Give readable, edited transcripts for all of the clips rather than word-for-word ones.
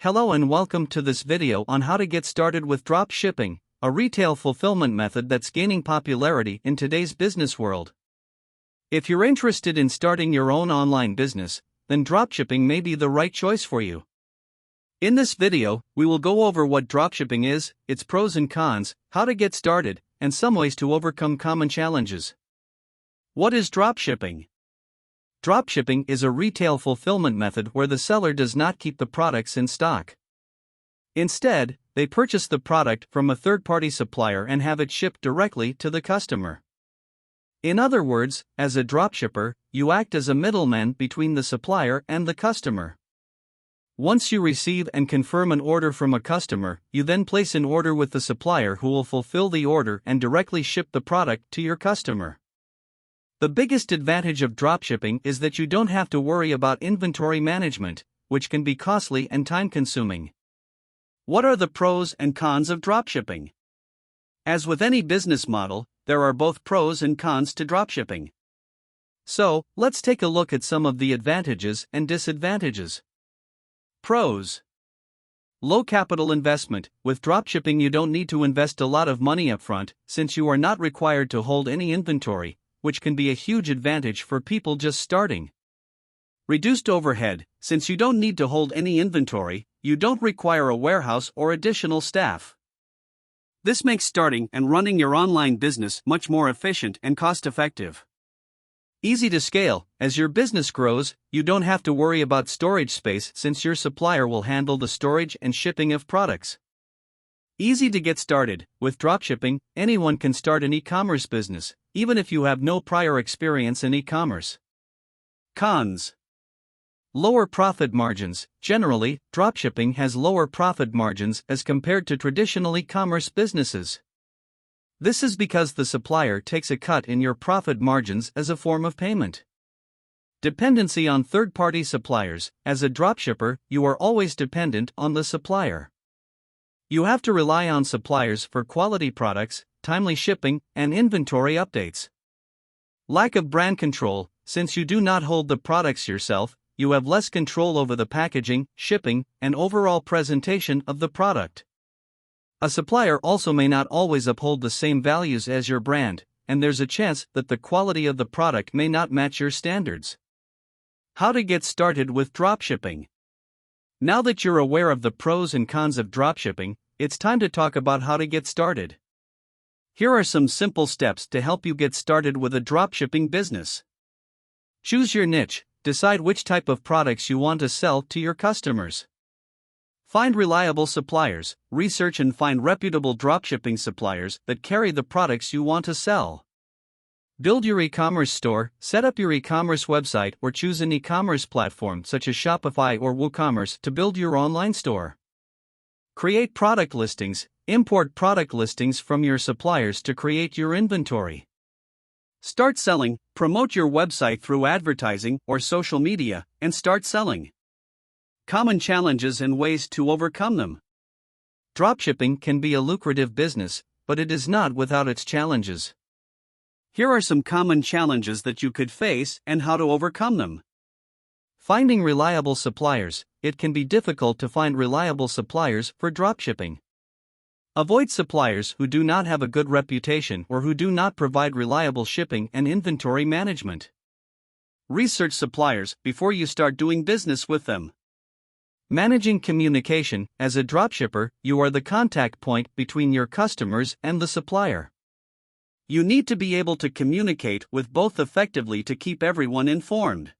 Hello and welcome to this video on how to get started with dropshipping, a retail fulfillment method that's gaining popularity in today's business world. If you're interested in starting your own online business, then dropshipping may be the right choice for you. In this video, we will go over what dropshipping is, its pros and cons, how to get started, and some ways to overcome common challenges. What is dropshipping? Dropshipping is a retail fulfillment method where the seller does not keep the products in stock. Instead, they purchase the product from a third-party supplier and have it shipped directly to the customer. In other words, as a dropshipper, you act as a middleman between the supplier and the customer. Once you receive and confirm an order from a customer, you then place an order with the supplier who will fulfill the order and directly ship the product to your customer. The biggest advantage of dropshipping is that you don't have to worry about inventory management, which can be costly and time-consuming. What are the pros and cons of dropshipping? As with any business model, there are both pros and cons to dropshipping. So, let's take a look at some of the advantages and disadvantages. Pros. Low capital investment. With dropshipping, you don't need to invest a lot of money upfront, since you are not required to hold any inventory, which can be a huge advantage for people just starting. Reduced overhead. Since you don't need to hold any inventory, you don't require a warehouse or additional staff. This makes starting and running your online business much more efficient and cost-effective. Easy to scale. As your business grows, you don't have to worry about storage space since your supplier will handle the storage and shipping of products. Easy to get started. With dropshipping, anyone can start an e-commerce business, even if you have no prior experience in e-commerce. Cons. Lower profit margins. Generally, dropshipping has lower profit margins as compared to traditional e-commerce businesses. This is because the supplier takes a cut in your profit margins as a form of payment. Dependency on third-party suppliers. As a dropshipper, you are always dependent on the supplier. You have to rely on suppliers for quality products, timely shipping, and inventory updates. Lack of brand control. Since you do not hold the products yourself, you have less control over the packaging, shipping, and overall presentation of the product. A supplier also may not always uphold the same values as your brand, and there's a chance that the quality of the product may not match your standards. How to get started with dropshipping. Now that you're aware of the pros and cons of dropshipping, it's time to talk about how to get started. Here are some simple steps to help you get started with a dropshipping business. Choose your niche. Decide which type of products you want to sell to your customers. Find reliable suppliers. Research and find reputable dropshipping suppliers that carry the products you want to sell. Build your e-commerce store. Set up your e-commerce website or choose an e-commerce platform such as Shopify or WooCommerce to build your online store. Create product listings. Import product listings from your suppliers to create your inventory. Start selling. Promote your website through advertising or social media and start selling. Common challenges and ways to overcome them. Dropshipping can be a lucrative business, but it is not without its challenges. Here are some common challenges that you could face and how to overcome them. Finding reliable suppliers. It can be difficult to find reliable suppliers for dropshipping. Avoid suppliers who do not have a good reputation or who do not provide reliable shipping and inventory management. Research suppliers before you start doing business with them. Managing communication. As a dropshipper, you are the contact point between your customers and the supplier. You need to be able to communicate with both effectively to keep everyone informed.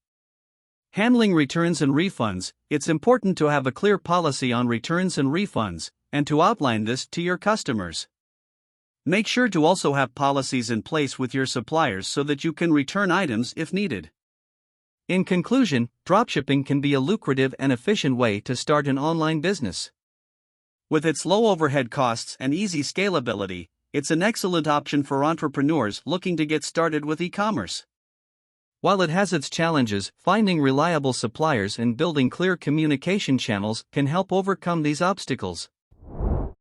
Handling returns and refunds. It's important to have a clear policy on returns and refunds, and to outline this to your customers. Make sure to also have policies in place with your suppliers so that you can return items if needed. In conclusion, dropshipping can be a lucrative and efficient way to start an online business. With its low overhead costs and easy scalability, it's an excellent option for entrepreneurs looking to get started with e-commerce. While it has its challenges, finding reliable suppliers and building clear communication channels can help overcome these obstacles.